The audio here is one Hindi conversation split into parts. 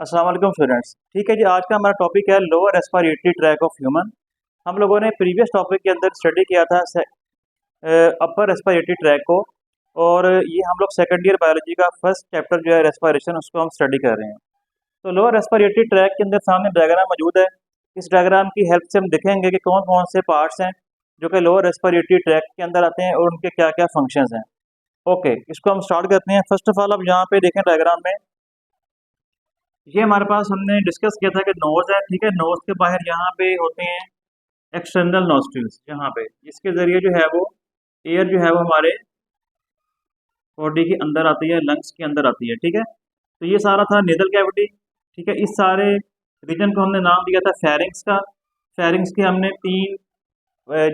अस्सलाम वालेकुम स्टूडेंट्स। ठीक है जी, आज का हमारा टॉपिक है lower respiratory tract of human. हम लोगों ने प्रीवियस टॉपिक के अंदर स्टडी किया था अपर रेस्पिरेटरी ट्रैक को, और ये हम लोग सेकंड ईयर बायोलॉजी का फर्स्ट चैप्टर जो है रेस्पिरेशन, उसको हम स्टडी कर रहे हैं। तो लोअर रेस्पिरेटरी ट्रैक के अंदर सामने डायग्राम मौजूद है। इस डायग्राम की हेल्प से हम देखेंगे कि कौन कौन से पार्ट्स हैं जो कि लोअर रेस्पिरेटरी ट्रैक के अंदर आते हैं और उनके क्या क्या फंक्शंस हैं। ओके, इसको हम स्टार्ट करते हैं। फर्स्ट ऑफ ऑल अब यहाँ पे देखें डायग्राम में, ये हमारे पास हमने डिस्कस किया था कि नोज है। ठीक है, नोज के बाहर यहाँ पे होते हैं एक्सटर्नल नोस्ट्रिल्स, यहाँ पे इसके जरिए जो है वो एयर जो है वो हमारे बॉडी के अंदर आती है, लंग्स के अंदर आती है। ठीक है, तो ये सारा था नेजल कैविटी। ठीक है, इस सारे रीजन को हमने नाम दिया था फेरिंग्स का। फेरिंग्स के हमने तीन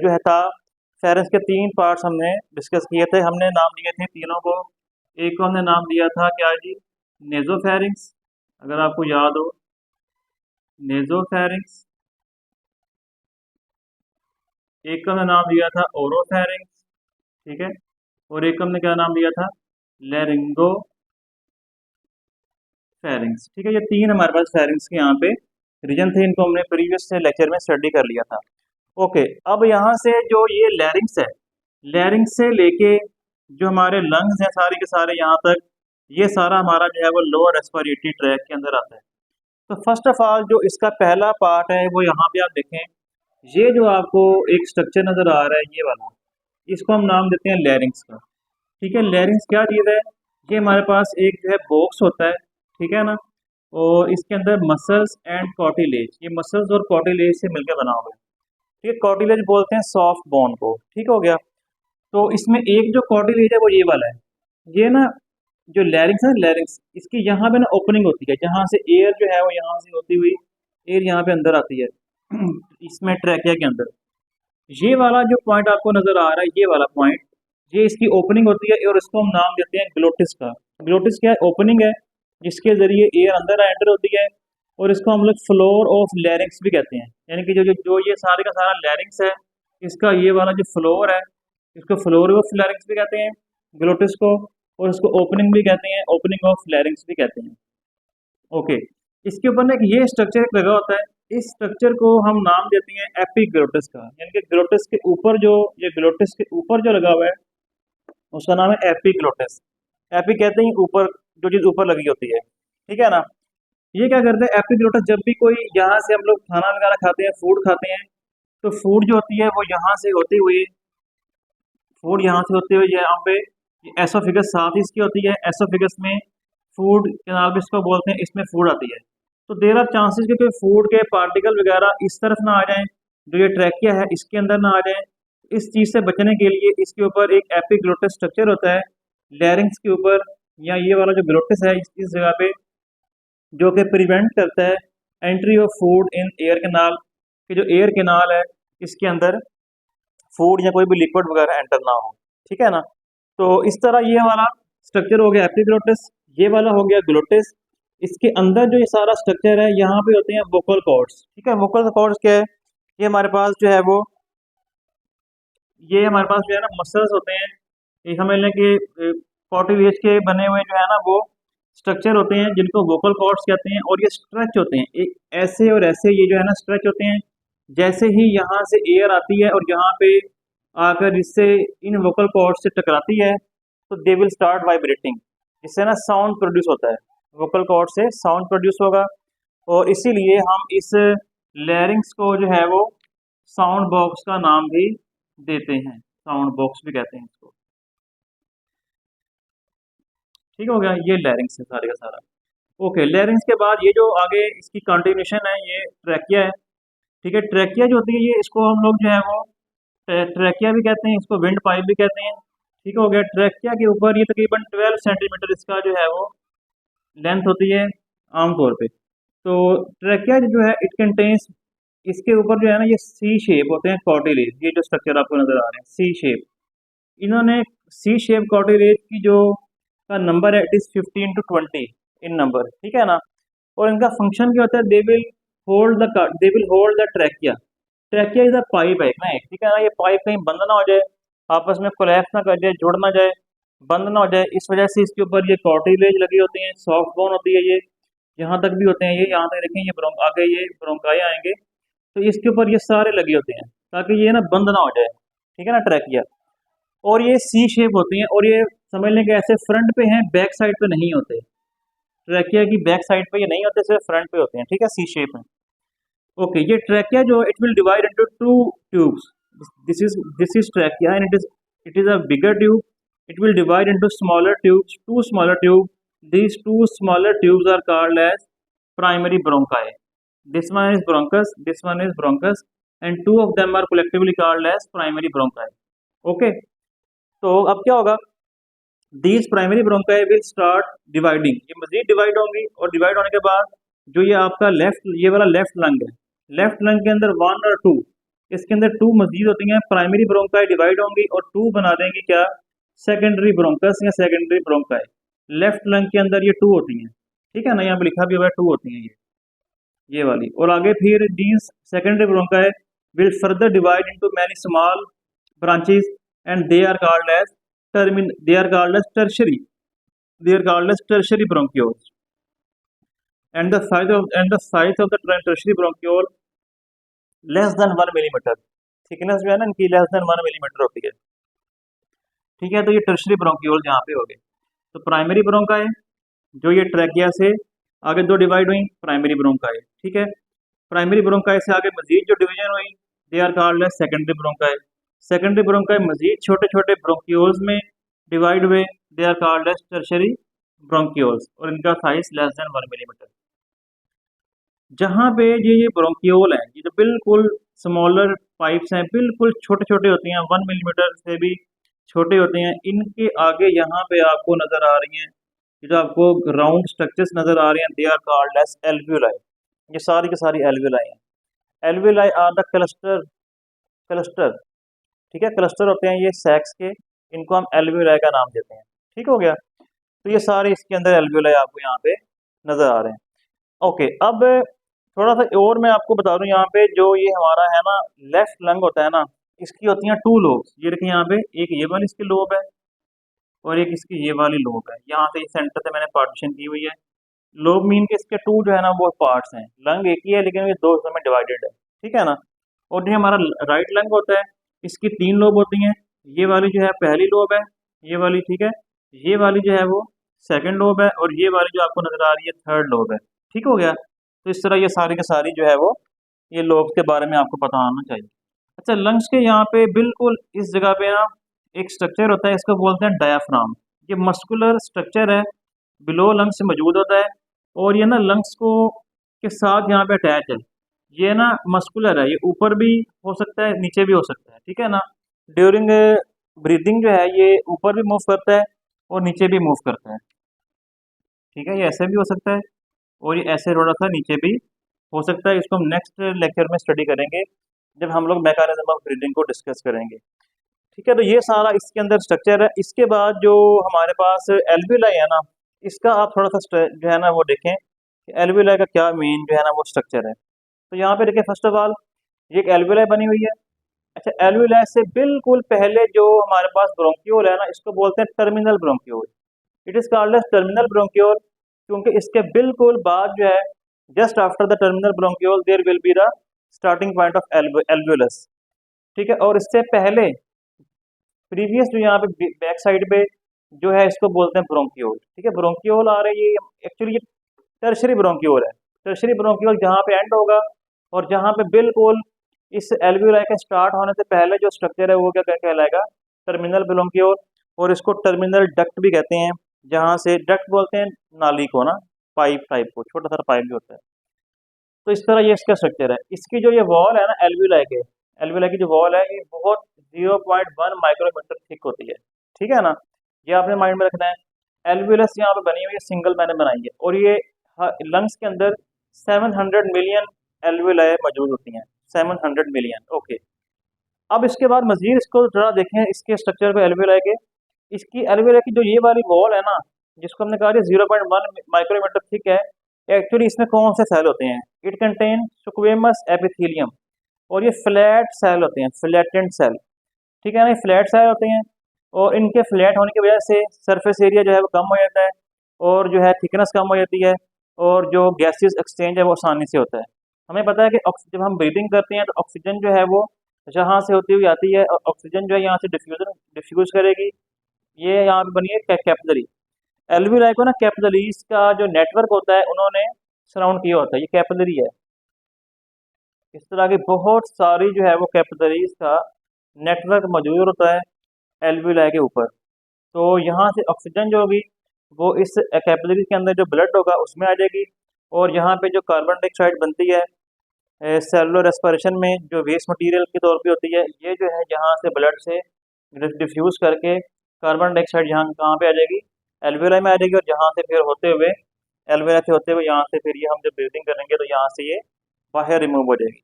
जो है था फेरिंग्स के तीन पार्ट्स हमने डिस्कस किए थे। हमने नाम दिए थे तीनों को। एक को हमने नाम दिया था क्या जी, नेजोफेरिंग्स, अगर आपको याद हो, नेजोफेरिंग्स। एक का हमने नाम दिया था ओरोफेरिंग्स। ठीक है, और एक का हमने क्या नाम दिया था, लेरिंगोफेरिंग्स। ठीक है, ये तीन हमारे पास फेरिंग्स के यहाँ पे रीजन थे। इनको हमने प्रीवियस लेक्चर में स्टडी कर लिया था। ओके, अब यहाँ से जो ये लैरिंग्स है, लैरिंग्स से लेके जो हमारे लंग्स हैं सारे के सारे यहाँ तक, ये सारा हमारा जो है वो लोअर रेस्पिरेटरी ट्रैक के अंदर आता है। तो फर्स्ट ऑफ ऑल जो इसका पहला पार्ट है वो यहाँ पे आप देखें, ये जो आपको एक स्ट्रक्चर नज़र आ रहा है ये वाला, इसको हम नाम देते हैं लैरिंग्स का। ठीक है, लैरिंग्स क्या चीज़ है, ये हमारे पास एक जो है बॉक्स होता है, ठीक है ना, और इसके अंदर मसल्स एंड कॉटिलेज, ये मसल्स और कॉटिलेज से मिलकर बना हुआ है। ठीक है, कॉटिलेज बोलते हैं सॉफ्ट बोन को। ठीक हो गया, तो इसमें एक जो कॉटिलेज है वो ये वाला है। ये ना जो लैरिंग्स है, लैरिंग्स इसकी यहाँ पे ना ओपनिंग होती है, जहाँ से एयर जो है वो यहाँ से होती हुई एयर यहाँ पे अंदर आती है इसमें ट्रैकिया के अंदर। ये वाला जो पॉइंट आपको नजर आ रहा है, ये वाला पॉइंट, ये इसकी ओपनिंग होती है और इसको हम नाम देते हैं ग्लोटिस का। ग्लोटिस क्या है, ओपनिंग है जिसके जरिए एयर अंदर एंटर होती है, और इसको हम लोग फ्लोर ऑफ लैरिंग्स भी कहते हैं। यानी कि जो जो जो ये सारे का सारा लैरिंग्स है, इसका ये वाला जो फ्लोर है, इसको फ्लोर ऑफ लैरिंग्स भी कहते हैं ग्लोटिस को, और इसको ओपनिंग भी कहते हैं, ओपनिंग ऑफ लैरिंग्स भी कहते हैं। ओके, इसके ऊपर ना एक ये स्ट्रक्चर एक लगा होता है, इस स्ट्रक्चर को हम नाम देते हैं एपिग्लोटिस का। यानी कि ग्लोटिस के ऊपर जो, ये ग्लोटिस के ऊपर जो लगा हुआ है उसका नाम है एपिग्लोटिस। एपी कहते हैं ऊपर, जो चीज़ ऊपर लगी होती है। ठीक है ना, ये क्या करते हैं एपिग्लोटिस, जब भी कोई यहाँ से हम लोग खाना वगैरह खाते हैं, फूड खाते हैं, तो फूड जो होती है वो यहाँ से होती हुई, फूड यहाँ से होते हुए यहाँ पे एसोफिगस साथ ही इसकी होती है। एसोफिगस में फूड कैनाल भी इसको बोलते हैं, इसमें फूड आती है। तो देर आर चांसेस कि कोई फूड के पार्टिकल वगैरह इस तरफ ना आ जाएं, जो ये ट्रैकिया है इसके अंदर ना आ जाएं। इस चीज़ से बचने के लिए इसके ऊपर एक एपिग्लोटिस स्ट्रक्चर होता है लैरिंग्स के ऊपर, या ये वाला जो ग्लोटिस है इस जगह पे, जो कि प्रिवेंट करता है entry of food in air canal, कि जो एयर कैनाल है इसके अंदर फूड या कोई भी लिक्विड वगैरह एंटर ना हो। ठीक है ना, तो इस तरह ये वाला स्ट्रक्चर हो गया एपिग्लोटिस, ये वाला हो गया ग्लोटिस। इसके अंदर जो ये सारा स्ट्रक्चर है, यहाँ पे होते हैं वोकल कॉर्ड्स। ठीक है, वोकल कॉर्ड्स क्या है, ये हमारे पास जो है वो, ये हमारे पास जो है ना मसल्स होते हैं, ये समझ लें कि कॉर्टिलेज के बने हुए जो है ना वो स्ट्रक्चर होते हैं जिनको वोकल कॉर्ड्स कहते हैं, और ये स्ट्रेच होते हैं एक ऐसे और ऐसे, ये जो है ना स्ट्रेच होते हैं। जैसे ही यहाँ से एयर आती है और यहाँ पे आकर इससे इन वोकल कॉर्ड्स से टकराती है, तो दे विल स्टार्ट वाइब्रेटिंग, इससे ना साउंड प्रोड्यूस होता है, वोकल कॉर्ड से साउंड प्रोड्यूस होगा। और इसीलिए हम इस लैरिंग्स को जो है वो साउंड बॉक्स का नाम भी देते हैं, साउंड बॉक्स भी कहते हैं इसको। ठीक हो गया, ये लैरिंग्स है सारे का सारा। ओके, लैरिंग्स के बाद ये जो आगे इसकी कंटिन्यूशन है, ये ट्रैकिया है। ठीक है, ट्रैकिया जो होती है ये, इसको हम लोग जो है वो ट्रैकिया भी कहते हैं, इसको विंड पाइप भी कहते हैं। ठीक हो गया, ट्रैकिया के ऊपर ये तकरीबन 12 सेंटीमीटर इसका जो है वो लेंथ होती है आमतौर पे। तो ट्रैकिया जो है इट कंटेन्स, इसके ऊपर जो है ना ये सी शेप होते हैं कॉर्टिलेज, ये जो स्ट्रक्चर आपको नजर आ रहे हैं सी शेप, इन्होंने सी शेप कॉर्टिलेज की जो का नंबर है it is 15 to 20 in number. ठीक है ना, और इनका फंक्शन क्या होता है, they will hold the trachea. Trachea is a pipe है ना, ठीक है ना, ये पाइप कहीं बंद ना हो जाए, आपस में कोलैप्स ना कर जाए, जुड़ ना जाए, बंद ना हो जाए, इस वजह से इसके ऊपर ये कॉर्टिलेज लगी होती है, सॉफ्ट बोन होती है ये, यहाँ तक भी होते हैं, ये यहाँ तक देखें, ये आगे ये ब्रोंकाई आएंगे, तो इसके ऊपर ये सारे लगे होते हैं ताकि ये ना बंद ना हो जाए, ठीक है ना, ट्रैकिया। और ये सी शेप होती हैं, और ये समझ लें कि ऐसे फ्रंट पे हैं, बैक साइड पे नहीं होते। ट्रैकिया की बैक साइड पे ये नहीं होते, सिर्फ फ्रंट पे होते हैं, ठीक है, सी शेप में। ओके, ये ट्रैकिया जो it will divide into two tubes. This is trachea and it is a bigger tube. It will divide into smaller tubes, two smaller tube. These two smaller tubes are called as primary bronchi. This one is bronchus, this one is bronchus, and two of them are collectively called as primary bronchi. Okay, तो अब क्या होगा, these primary bronchi will start dividing, ये मजीद डिवाइड होंगी, और डिवाइड होने के बाद जो ये आपका ये वाला लेफ्ट लंग है, लेफ्ट लंग के अंदर 1 और 2, इसके अंदर 2 मजीद होती हैं, प्राइमरी ब्रोंकाई डिवाइड होंगी और 2 बना देंगी क्या, सेकेंडरी ब्रोंकस या सेकेंडरी ब्रोंकाई। लेफ्ट लंग के अंदर ये 2 होती हैं, ठीक है ना, यहाँ पे लिखा भी हुआ है 2 होती हैं ये वाली। और आगे फिर these secondary bronchi will further divide into many small branches and they are called as tertiary, they are called as tertiary bronchioles, and the size of the tertiary bronchiole less than 1 millimetre, thickness जो है ना इनकी लेस देन 1 मिलीमीटर होती है, ठीक है। तो ये टर्शरी ब्रोंकियोल यहाँ पे हो गए। तो प्राइमरी ब्रोंकाई जो ये ट्रैकिया से आगे 2 डिवाइड हुई, प्राइमरी ब्रोंकाई, ठीक है। प्राइमरी ब्रोंकाई से आगे मजीद जो डिवीजन हुई, they are called as secondary bronchi. Secondary bronchi मजीद छोटे छोटे ब्रोंकियोल्स में डिवाइड हुए, they are called as tertiary bronchioles, और इनका साइज लेस देन 1 मिलीमीटर। जहाँ पे ये ब्रोंकियोल है, ये जो बिल्कुल स्मॉलर पाइप्स हैं, बिल्कुल छोटे छोटे होती हैं, 1 मिलीमीटर से भी छोटे होते हैं, इनके आगे यहाँ पे आपको नजर आ रही हैं, ये जो आपको राउंड स्ट्रक्चर्स नजर आ रही हैं, they are called as alveoli. ये सारी की सारी एल्वियोलाई हैं। एल्वियोलाई आर द क्लस्टर, ठीक है, क्लस्टर होते हैं ये सैक्स के, इनको हम एल्वियोलाई का नाम देते हैं, ठीक हो गया। तो ये सारे इसके अंदर एल्वियोलाई आपको यहाँ पे नजर आ रहे हैं। ओके, अब थोड़ा सा और मैं आपको बता दूं, यहाँ पे जो ये हमारा है ना लेफ्ट लंग होता है ना, इसकी होती हैं 2 लोब्स। ये देखिए यहाँ पे एक ये वाली इसकी लोब है और एक इसकी ये वाली लोब है, यहाँ से सेंटर से मैंने पार्टीशन की हुई है। लोब मीन के इसके 2 जो है ना वो पार्ट्स हैं, लंग एक ही है लेकिन ये 2 हिस्सों में डिवाइडेड है, ठीक है ना। और ये हमारा राइट लंग होता है, इसकी 3 लोब होती हैं। ये वाली जो है पहली लोब है, ये वाली, ठीक है, ये वाली जो है वो सेकंड लोब है, और ये वाली जो आपको नजर आ रही है थर्ड लोब है, ठीक हो गया। तो इस तरह ये सारी के सारी जो है वो ये लोब्स के बारे में आपको पता होना चाहिए। अच्छा, लंग्स के यहाँ पे बिल्कुल इस जगह पे ना एक स्ट्रक्चर होता है, इसको बोलते हैं डायाफ्राम। ये मस्कुलर स्ट्रक्चर है, बिलो लंग्स से मौजूद होता है, और ये ना लंग्स को के साथ यहाँ पे अटैच है। ये ना मस्कुलर है, ये ऊपर भी हो सकता है नीचे भी हो सकता है, ठीक है ना। ड्यूरिंग ब्रीदिंग जो है ये ऊपर भी मूव करता है और नीचे भी मूव करता है, ठीक है, ये ऐसे भी हो सकता है और ये ऐसे थोड़ा सा नीचे भी हो सकता है। इसको हम नेक्स्ट लेक्चर में स्टडी करेंगे जब हम लोग मैकेनिज्म ऑफ ब्रीदिंग को डिस्कस करेंगे, ठीक है। तो ये सारा इसके अंदर स्ट्रक्चर है। इसके बाद जो हमारे पास एल्वियोलाई है ना, इसका आप थोड़ा सा जो है ना वो देखें कि एल्वियोलाई का क्या मेन जो है ना वो स्ट्रक्चर है। तो यहाँ पे देखिए, फर्स्ट ऑफ ऑल ये एक एल्वियोलाई बनी हुई है। अच्छा, एल्वियोलाई से बिल्कुल पहले जो हमारे पास ब्रोंकियोल है ना, इसको बोलते हैं terminal bronchiole. It is called as terminal bronchiole क्योंकि इसके बिल्कुल बाद जो है, just after the terminal bronchiole there will be the starting point of alveolus, ठीक है। और इससे पहले प्रीवियस जो यहाँ पे बैक साइड पे जो है इसको बोलते हैं ब्रोंकियोल, ठीक है। ब्रोंकियोल आ रही है, एक्चुअली ये टर्शरी ब्रोंकियोल है। टर्शरी ब्रोंकियोल जहाँ पे एंड होगा और जहाँ पे बिल्कुल इस एल्वियोलाई के स्टार्ट होने से पहले जो स्ट्रक्चर है वो क्या कहलाएगा, टर्मिनल ब्रोंकियोल। और इसको टर्मिनल डक्ट भी कहते हैं, जहाँ से डक्ट बोलते हैं नाली को ना, पाइप टाइप को, छोटा सा पाइप भी होता है। तो इस तरह ये इसका स्ट्रक्चर है। इसकी जो ये वॉल है ना एल्वियोलाई की जो वॉल है ये बहुत 0.1 माइक्रोमीटर थिक होती है, ठीक है ना। ये आपने माइंड में रखना है। एल्वियोलस यहाँ पे बनी हुई है, सिंगल मैंने बनाई है, और ये लंग्स के अंदर 700 मिलियन एल्वियोलाई मौजूद होती हैं, 700 मिलियन। ओके, अब इसके बाद मजीद इसको जरा देखें इसके स्ट्रक्चर को एल्वियोलाई के। इसकी एल्वियोलाई की जो ये वाली वॉल है ना, जिसको हमने कहा 0.1 माइक्रोमीटर थिक है, एक्चुअली इसमें कौन से सेल होते हैं, इट कंटेन स्क्वेमस एपिथेलियम, और ये फ्लैट सेल होते हैं, फ्लैटेंड सेल, ठीक है ना, फ्लैट सेल होते हैं। और इनके फ्लैट होने की वजह से सरफेस एरिया जो है वो कम हो जाता है और जो है थिकनेस कम हो जाती है, और जो गैसेस एक्सचेंज है वो आसानी से होता है। हमें पता है कि जब हम ब्रीदिंग करते हैं तो ऑक्सीजन जो है वो जहाँ से होती हुई आती है, ऑक्सीजन जो है यहाँ से डिफ्यूज करेगी। ये यहाँ पे बनी है कैपिलरी। एल्वियोलाई को ना कैपिलरीज का जो नेटवर्क होता है उन्होंने सराउंड किया होता है, ये कैपिलरी है। इस तरह की बहुत सारी जो है वो कैपिलरीज का नेटवर्क मौजूद होता है एल्वियोलाई के ऊपर। तो यहाँ से ऑक्सीजन जो होगी वो इस कैपिलरी के अंदर जो ब्लड होगा उसमें आ जाएगी, और यहाँ पे जो कार्बन डाइऑक्साइड बनती है सेलुलर रेस्पिरेशन में जो वेस्ट मटेरियल के तौर पे होती है, ये जो है यहाँ से ब्लड से डिफ्यूज करके कार्बन डाइऑक्साइड यहाँ कहाँ पे आ जाएगी, एल्वियोलाई में आ जाएगी। और जहाँ से फिर होते हुए एल्वियोलाई से होते हुए यहाँ से फिर ये हम जब ब्रीथिंग करेंगे तो यहाँ से ये बाहर रिमूव हो जाएगी।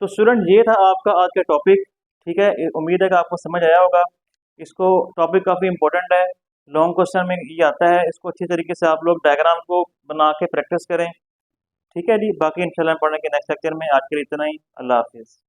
तो स्टूडेंट ये था आपका आज का टॉपिक। ठीक है, उम्मीद है कि आपको समझ आया होगा। इसको टॉपिक काफ़ी इंपॉर्टेंट है, लॉन्ग क्वेश्चन में ये आता है। इसको अच्छी तरीके से आप लोग डायग्राम को बना के प्रैक्टिस करें। ठीक है जी, बाकी इंशाल्लाह पढ़ने के नेक्स्ट लेक्चर में। आज के लिए इतना ही। अल्लाह हाफिज़।